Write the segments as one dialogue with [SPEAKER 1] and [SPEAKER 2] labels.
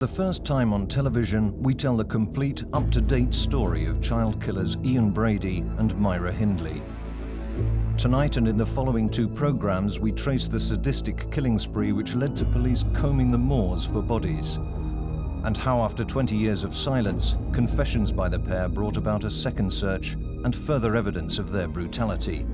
[SPEAKER 1] The first time on television, we tell the complete, up-to-date story of child killers Ian Brady and Myra Hindley. Tonight and in the following two programs, we trace the sadistic killing spree which led to police combing the moors for bodies, and how after 20 years of silence, confessions by the pair brought about a second search and further evidence of their brutality.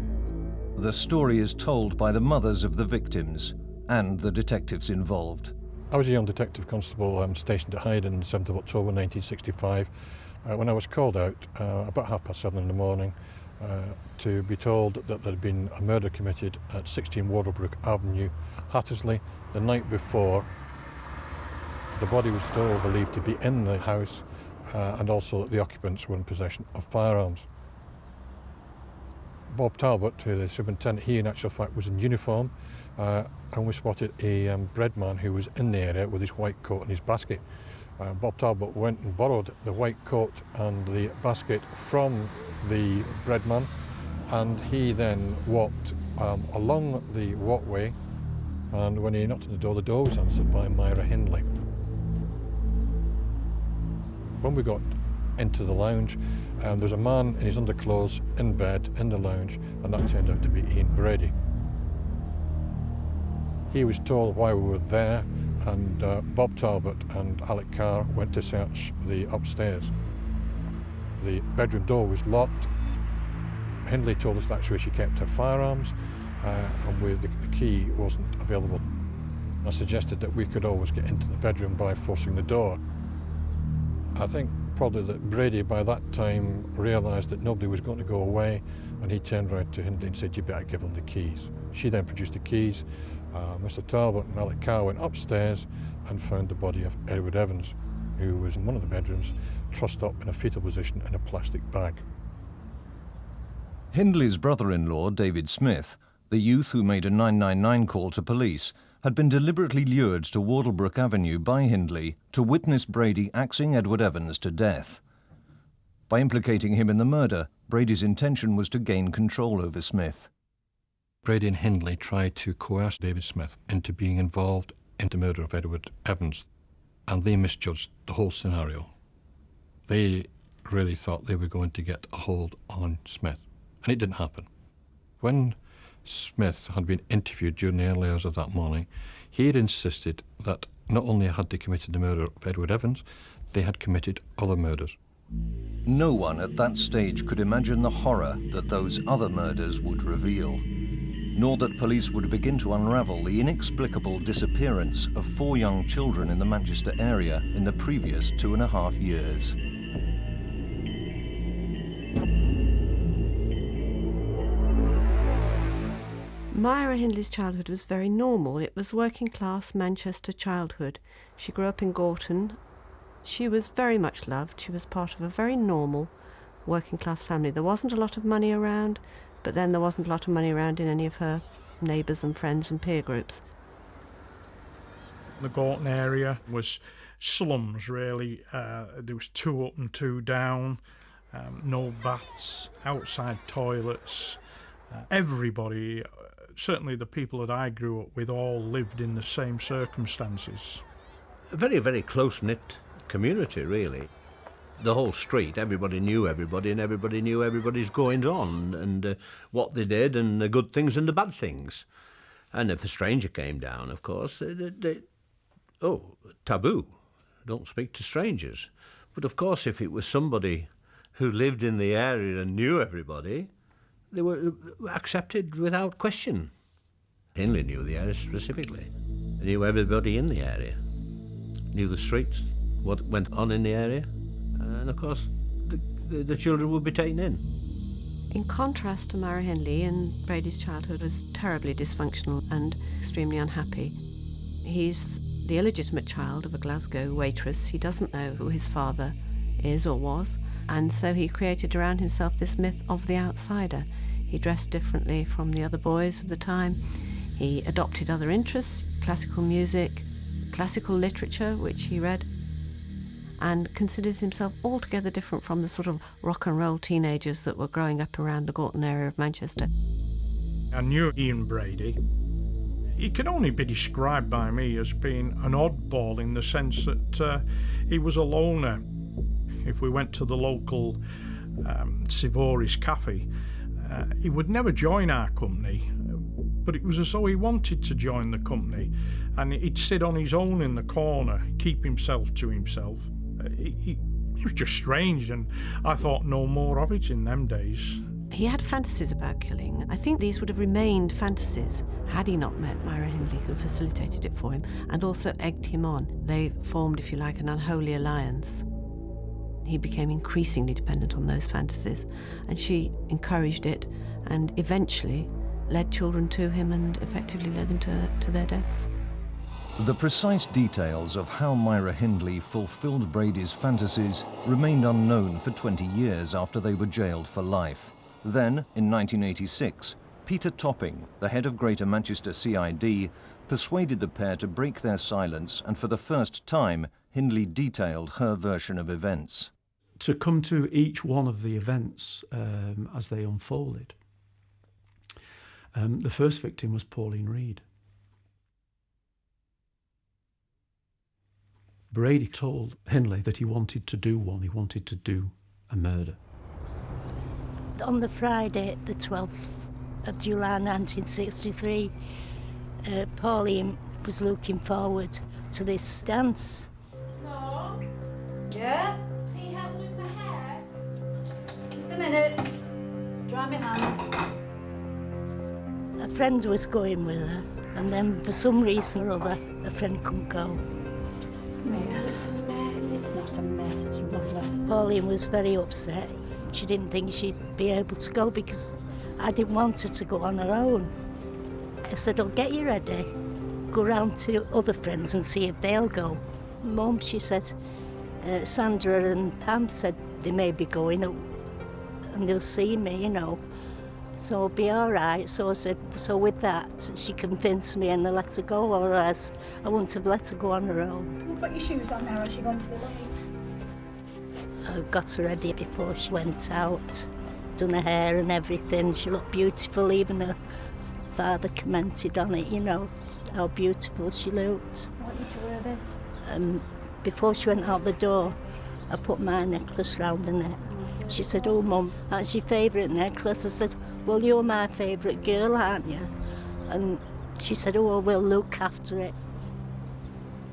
[SPEAKER 1] The story is told by the mothers of the victims and the detectives involved.
[SPEAKER 2] I was a young detective constable stationed at Hyde on the 7th of October 1965 when I was called out about 7:30 in the morning to be told that there had been a murder committed at 16 Wardlebrook Avenue, Hattersley, the night before. The body was still believed to be in the house and also that the occupants were in possession of firearms. Bob Talbot, the superintendent, he in actual fact was in uniform and we spotted a bread man who was in the area with his white coat and his basket. Bob Talbot went and borrowed the white coat and the basket from the bread man, and he then walked along the walkway, and when he knocked on the door was answered by Myra Hindley. When we got into the lounge, there was a man in his underclothes in bed in the lounge, and that turned out to be Ian Brady. He was told why we were there, and Bob Talbot and Alec Carr went to search the upstairs. The bedroom door was locked. Hindley told us that's where she kept her firearms, and with the key wasn't available. I suggested that we could always get into the bedroom by forcing the door. I think probably that Brady by that time realised that nobody was going to go away, and he turned around to Hindley and said, "You better give him the keys." She then produced the keys. Mr. Talbot and Alec Carr went upstairs and found the body of Edward Evans, who was in one of the bedrooms, trussed up in a fetal position in a plastic bag.
[SPEAKER 1] Hindley's brother-in-law, David Smith, the youth who made a 999 call to police, had been deliberately lured to Wardlebrook Avenue by Hindley to witness Brady axing Edward Evans to death. By implicating him in the murder, Brady's intention was to gain control over Smith.
[SPEAKER 2] Brady and Hindley tried to coerce David Smith into being involved in the murder of Edward Evans, and they misjudged the whole scenario. They really thought they were going to get a hold on Smith, and it didn't happen. When Smith had been interviewed during the early hours of that morning, he had insisted that not only had they committed the murder of Edward Evans, they had committed other murders.
[SPEAKER 1] No one at that stage could imagine the horror that those other murders would reveal, nor that police would begin to unravel the inexplicable disappearance of 4 young children in the Manchester area in the previous 2.5 years.
[SPEAKER 3] Myra Hindley's childhood was very normal. It was working-class Manchester childhood. She grew up in Gorton. She was very much loved. She was part of a very normal working-class family. There wasn't a lot of money around, but then there wasn't a lot of money around in any of her neighbours and friends and peer groups.
[SPEAKER 4] The Gorton area was slums, really. There was 2 up and 2 down, no baths, outside toilets. Everybody, certainly the people that I grew up with, all lived in the same circumstances.
[SPEAKER 5] A very, very close-knit community, really. The whole street, everybody knew everybody, and everybody knew everybody's goings-on, and what they did, and the good things and the bad things. And if a stranger came down, of course, taboo, don't speak to strangers. But of course, if it was somebody who lived in the area and knew everybody, they were accepted without question. Hindley knew the area specifically. He knew everybody in the area, knew the streets, what went on in the area, and of course the children would be taken in.
[SPEAKER 3] In contrast to Myra Hindley, and Brady's childhood was terribly dysfunctional and extremely unhappy. He's the illegitimate child of a Glasgow waitress. He doesn't know who his father is or was, and so he created around himself this myth of the outsider. He dressed differently from the other boys of the time. He adopted other interests, classical music, classical literature, which he read, and considered himself altogether different from the sort of rock and roll teenagers that were growing up around the Gorton area of Manchester.
[SPEAKER 4] I knew Ian Brady. He can only be described by me as being an oddball in the sense that he was a loner. If we went to the local Sivoris cafe, he would never join our company, but it was as though he wanted to join the company, and he'd sit on his own in the corner, keep himself to himself. He was just strange, and I thought no more of it in them days.
[SPEAKER 3] He had fantasies about killing. I think these would have remained fantasies had he not met Myra Hindley, who facilitated it for him and also egged him on. They formed, if you like, an unholy alliance. He became increasingly dependent on those fantasies, and she encouraged it and eventually led children to him and effectively led them to their deaths.
[SPEAKER 1] The precise details of how Myra Hindley fulfilled Brady's fantasies remained unknown for 20 years after they were jailed for life. Then, in 1986, Peter Topping, the head of Greater Manchester CID, persuaded the pair to break their silence, and for the first time, Hindley detailed her version of events.
[SPEAKER 6] To come to each one of the events as they unfolded. The first victim was Pauline Reed. Brady told Hindley that he wanted to do one, he wanted to do a murder.
[SPEAKER 7] On the Friday, the 12th of July 1963, Pauline was looking forward to this dance.
[SPEAKER 8] No. Yeah? Can you help with my hair? Just a minute. Just dry my hands.
[SPEAKER 7] A friend was going with her, and then for some reason or other, a friend couldn't go.
[SPEAKER 8] Myra, it's not a mess, it's lovely.
[SPEAKER 7] Pauline was very upset. She didn't think she'd be able to go because I didn't want her to go on her own. I said, I'll get you ready. Go round to other friends and see if they'll go. Mum, she said, Sandra and Pam said they may be going and they'll see me, you know. So I'll be all right. So I said, so with that, she convinced me and I let her go, or else I wouldn't have let her go on her own.
[SPEAKER 8] Well, put your shoes on now, or she's going to be late.
[SPEAKER 7] I got her ready before she went out, done her hair and everything. She looked beautiful, even her father commented on it, you know, how beautiful she looked.
[SPEAKER 8] I want you to wear this.
[SPEAKER 7] Before she went out the door, I put my necklace round her neck. She said, oh, Mum, that's your favourite necklace. I said, well, you're my favourite girl, aren't you? And she said, oh, well, we'll look after it.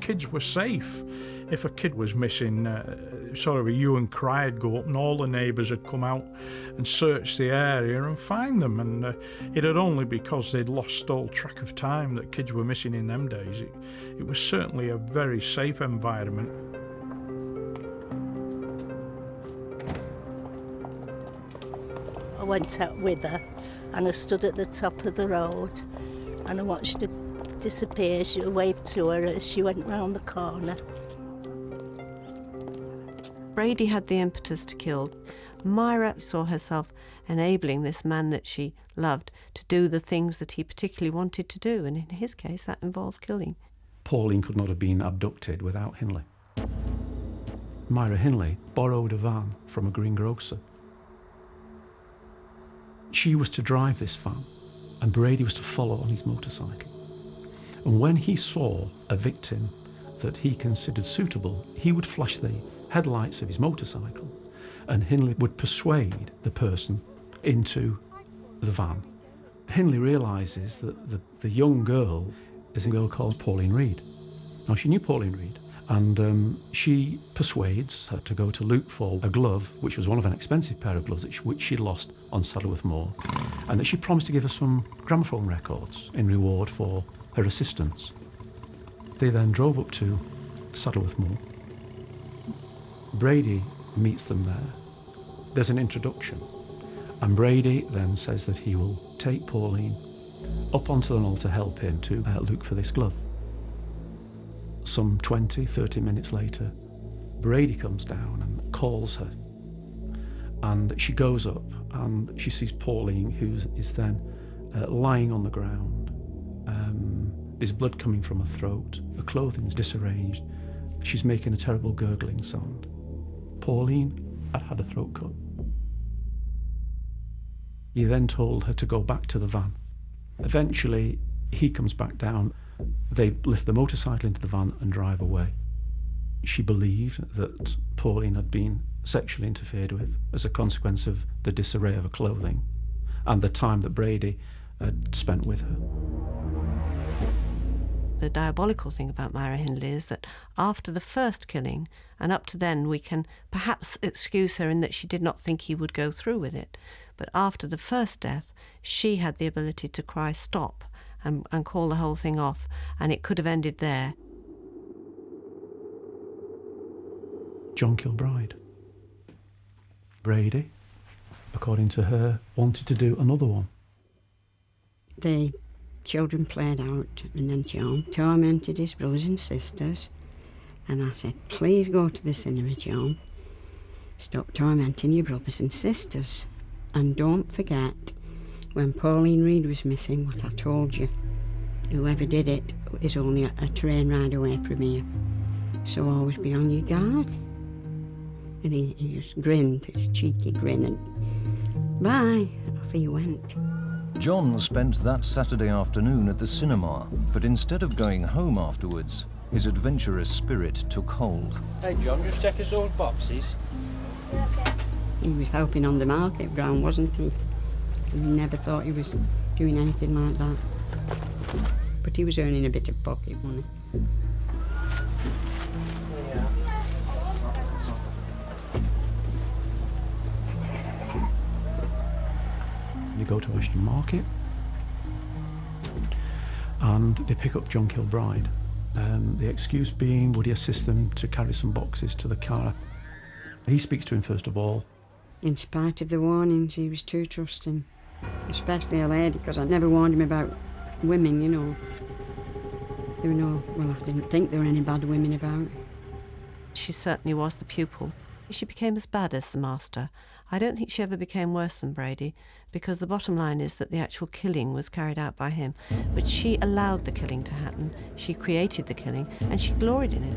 [SPEAKER 4] Kids were safe. If a kid was missing, sort of a hue and cry would go up, and all the neighbours had come out and searched the area and find them. And it had only because they'd lost all track of time that kids were missing in them days. It was certainly a very safe environment.
[SPEAKER 7] I went out with her and I stood at the top of the road and I watched her disappear. She waved to her as she went round the corner.
[SPEAKER 3] Brady had the impetus to kill. Myra saw herself enabling this man that she loved to do the things that he particularly wanted to do, and in his case that involved killing.
[SPEAKER 6] Pauline could not have been abducted without Hindley. Myra Hindley borrowed a van from a greengrocer. She was to drive this van, and Brady was to follow on his motorcycle. And when he saw a victim that he considered suitable, he would flash the headlights of his motorcycle, and Hindley would persuade the person into the van. Hindley realises that the young girl is a girl called Pauline Reed. Now, she knew Pauline Reed, and she persuades her to go to look for a glove, which was one of an expensive pair of gloves which she'd lost on Saddleworth Moor, and that she promised to give her some gramophone records in reward for her assistance. They then drove up to Saddleworth Moor. Brady meets them there. There's an introduction, and Brady then says that he will take Pauline up onto the knoll to help him to look for this glove. Some 20, 30 minutes later, Brady comes down and calls her, and she goes up and she sees Pauline, who is then lying on the ground. There's blood coming from her throat, her clothing's disarranged, she's making a terrible gurgling sound. Pauline had had a throat cut. He then told her to go back to the van. Eventually, He comes back down. They lift the motorcycle into the van and drive away. She believed that Pauline had been sexually interfered with as a consequence of the disarray of her clothing and the time that Brady had spent with her.
[SPEAKER 3] The diabolical thing about Myra Hindley is that after the first killing, and up to then we can perhaps excuse her in that she did not think he would go through with it, but after the first death, she had the ability to cry stop and call the whole thing off, and it could have ended there.
[SPEAKER 6] John Kilbride. Brady, according to her, wanted to do another one.
[SPEAKER 9] The children played out, and then John tormented his brothers and sisters. And I said, please go to the cinema, John. Stop tormenting your brothers and sisters. And don't forget, when Pauline Reed was missing, what I told you. Whoever did it is only a train ride away from here. So always be on your guard. And he just grinned, his cheeky grin, and bye, off he went.
[SPEAKER 1] John spent that Saturday afternoon at the cinema, but instead of going home afterwards, his adventurous spirit took hold.
[SPEAKER 10] Hey John, just check his old boxes.
[SPEAKER 9] He was helping on the market ground, wasn't he? We never thought he was doing anything like that. But he was earning a bit of pocket money.
[SPEAKER 6] They go to Ashton Market and they pick up John Kilbride. The excuse being, would he assist them to carry some boxes to the car? He speaks to him first of all.
[SPEAKER 9] In spite of the warnings, he was too trusting, especially a lady, because I never warned him about women, you know. There were no, well, I didn't think there were any bad women about.
[SPEAKER 3] She certainly was the pupil. She became as bad as the master. I don't think she ever became worse than Brady, because the bottom line is that the actual killing was carried out by him. But she allowed the killing to happen, she created the killing, and she gloried in it.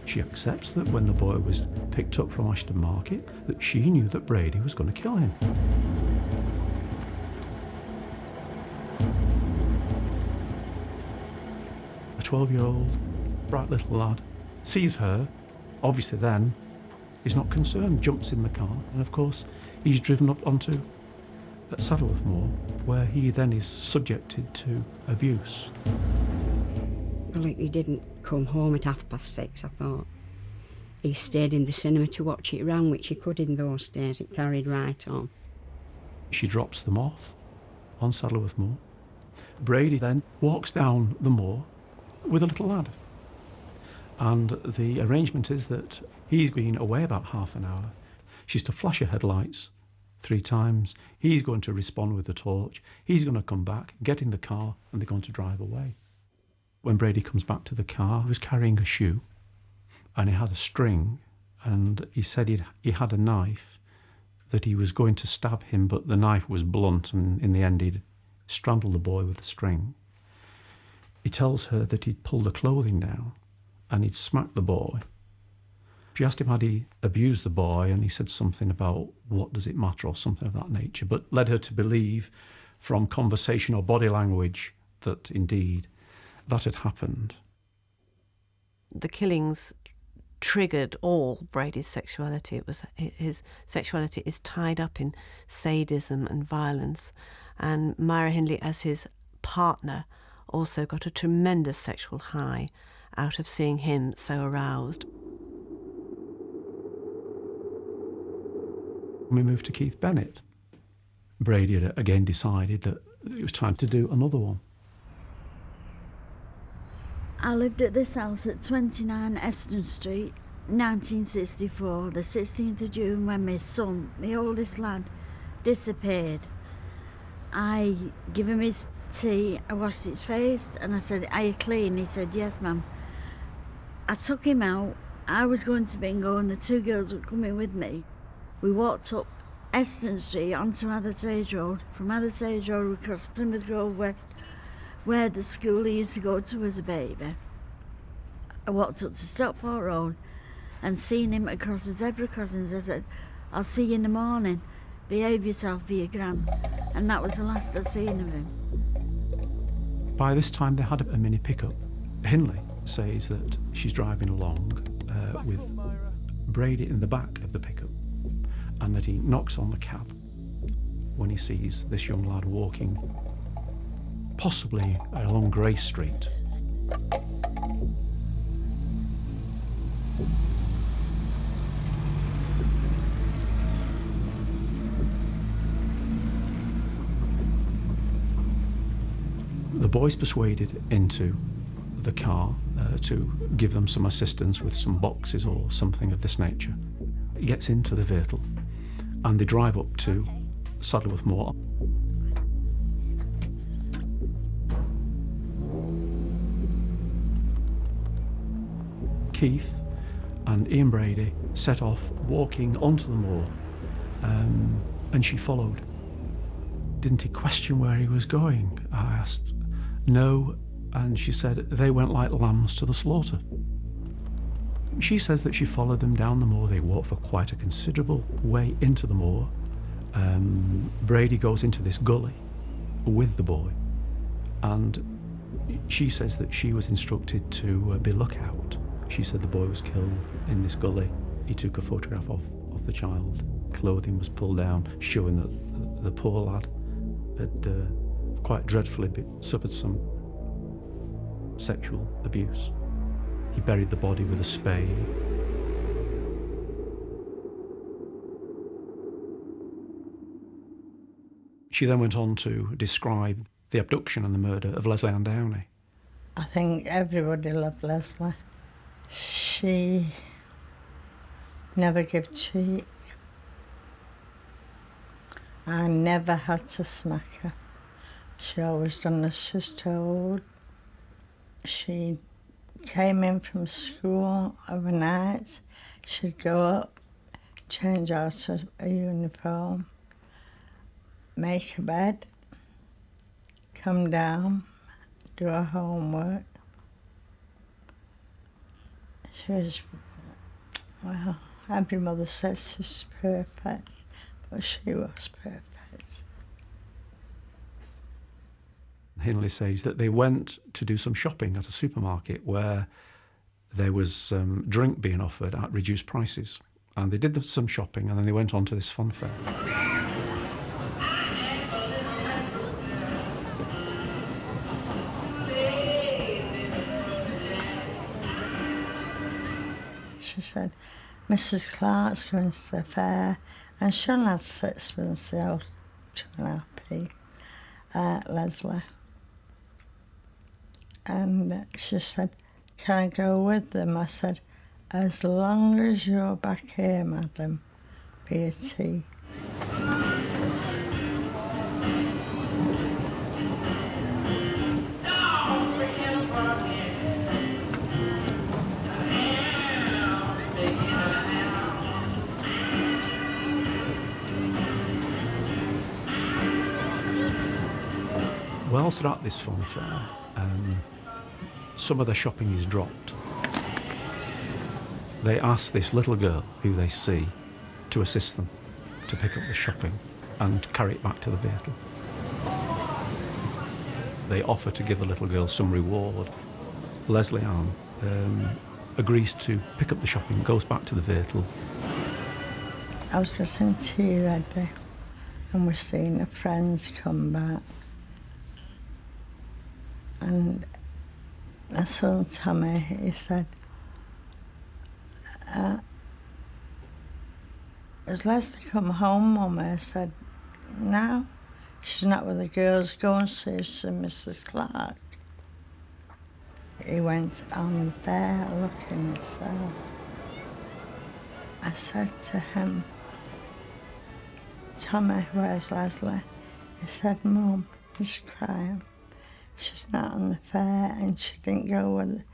[SPEAKER 6] She accepts that when the boy was picked up from Ashton Market, that she knew that Brady was going to kill him. A 12-year-old, bright little lad, sees her, obviously then, he's not concerned, jumps in the car, and of course he's driven up onto Saddleworth Moor, where he then is subjected to abuse.
[SPEAKER 9] Well, he didn't come home at 6:30, I thought. He stayed in the cinema to watch it round, which he could in those days, it carried right on.
[SPEAKER 6] She drops them off on Saddleworth Moor. Brady then walks down the moor with a little lad. And the arrangement is that he's been away about half an hour. She's to flash her headlights 3 times. He's going to respond with the torch. He's going to come back, get in the car, and they're going to drive away. When Brady comes back to the car, he was carrying a shoe, and he had a string, and he said he had a knife, that he was going to stab him, but the knife was blunt, and in the end he'd strangled the boy with the string. He tells her that he'd pulled the clothing down, and he'd smacked the boy. She asked him had he abused the boy, and he said something about what does it matter or something of that nature, but led her to believe from conversation or body language that indeed that had happened.
[SPEAKER 3] The killings triggered all Brady's sexuality. It was his sexuality is tied up in sadism and violence, and Myra Hindley as his partner also got a tremendous sexual high out of seeing him so aroused.
[SPEAKER 6] We moved to Keith Bennett. Brady had again decided that it was time to do another one.
[SPEAKER 11] I lived at this house at 29 Eston Street, 1964, the 16th of June, when my son, the oldest lad, disappeared. I gave him his tea, I washed his face, and I said, "Are you clean?" He said, "Yes, ma'am." I took him out. I was going to bingo and the 2 girls were coming with me. We walked up Eston Street onto Addersage Road. From Addersage Road we crossed Plymouth Grove West, where the school he used to go to as a baby. I walked up to Stockport Road and seen him across the zebra crossings. I said, "I'll see you in the morning. Behave yourself for your gran." And that was the last I'd seen of him.
[SPEAKER 6] By this time, they had a mini pickup. Hindley says that she's driving along with Brady in the back of the pickup, and that he knocks on the cab when he sees this young lad walking, possibly along Grey Street. The boy's persuaded into the car to give them some assistance with some boxes or something of this nature. He gets into the vehicle and they drive up to Saddleworth Moor. Keith and Ian Brady set off walking onto the moor, and she followed. Didn't he question where he was going? I asked. No, and she said they went like lambs to the slaughter. She says that she followed them down the moor. They walked for quite a considerable way into the moor. Brady goes into this gully with the boy, and she says that she was instructed to be lookout. She said the boy was killed in this gully. He took a photograph of the child. Clothing was pulled down, showing that the poor lad had quite dreadfully suffered some sexual abuse. He buried the body with a spade. She then went on to describe the abduction and the murder of Lesley Ann Downey.
[SPEAKER 12] I think everybody loved Lesley. She never gave cheek. I never had to smack her. She always done as she's told. She came in from school overnight. She'd go up, change out of a uniform, make her bed, come down, do her homework. She was, well, every mother says she's perfect, but she was perfect.
[SPEAKER 6] Hindley says that they went to do some shopping at a supermarket where there was drink being offered at reduced prices. And they did some shopping and then they went on to this fun fair.
[SPEAKER 12] She said, Mrs. Clark's going to the fair and she'll have sixpence, the 2.5p, Lesley. And she said, can I go with them? I said, as long as you're back here, madam, be a tea.
[SPEAKER 6] Whilst they're at this fun fair, some of the shopping is dropped. They ask this little girl who they see to assist them to pick up the shopping and carry it back to the vehicle. They offer to give the little girl some reward. Lesley Ann agrees to pick up the shopping, goes back to the vehicle.
[SPEAKER 12] I was getting tea ready and we're seeing the friends come back. And my son Tommy, he said, has Lesley come home, Mummy? I said, no, she's not with the girls. Go and see Mrs. Clark. He went on there looking himself. I said to him, Tommy, where's Lesley? He said, Mum, she's crying. She's not on the fair and she didn't go with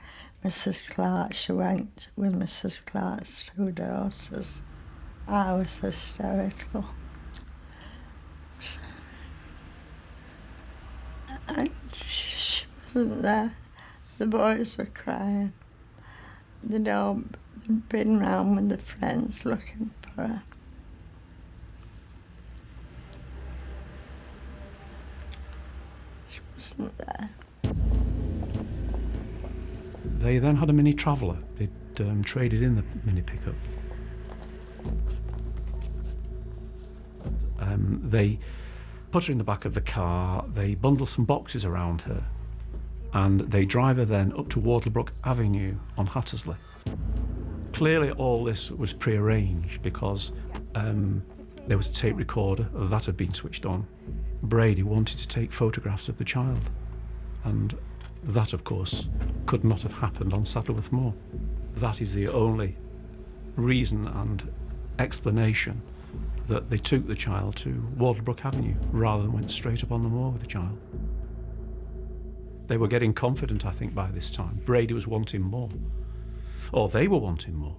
[SPEAKER 12] Mrs. Clark. She went with Mrs. Clark's 2 daughters. I was hysterical. So, and she wasn't there. The boys were crying. They'd all been round with the friends looking for her. She wasn't there.
[SPEAKER 6] They then had a mini traveller. They'd traded in the mini pickup. They put her in the back of the car, they bundle some boxes around her, and they drive her then up to Wardlebrook Avenue on Hattersley. Clearly all this was pre-arranged because there was a tape recorder that had been switched on. Brady wanted to take photographs of the child, and that, of course, could not have happened on Saddleworth Moor. That is the only reason and explanation that they took the child to Wardlebrook Avenue rather than went straight up on the moor with the child. They were getting confident, I think, by this time. Brady was wanting more. Or they were wanting more.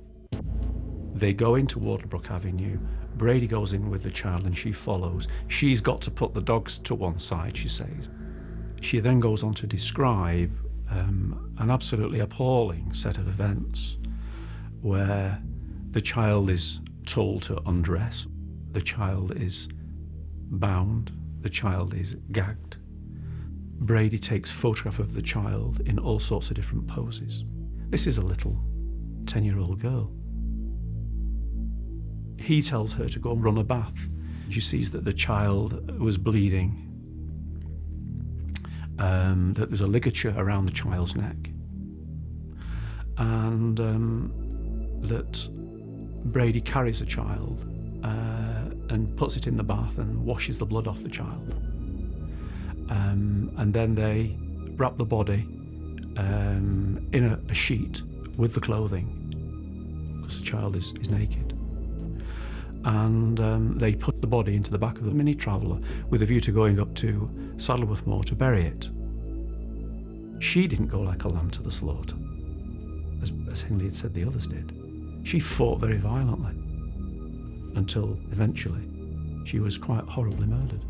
[SPEAKER 6] They go into Wardlebrook Avenue. Brady goes in with the child and she follows. She's got to put the dogs to one side, she says. She then goes on to describe an absolutely appalling set of events where the child is told to undress, the child is bound, the child is gagged. Brady takes photograph of the child in all sorts of different poses. This is a little 10-year-old girl. He tells her to go and run a bath. She sees that the child was bleeding, that there's a ligature around the child's neck, and that Brady carries the child and puts it in the bath and washes the blood off the child. And then they wrap the body in a sheet with the clothing, because the child is naked. And they put the body into the back of the mini traveller with a view to going up to Saddleworth Moor to bury it. She didn't go like a lamb to the slaughter, as Hindley had said the others did. She fought very violently until eventually she was quite horribly murdered.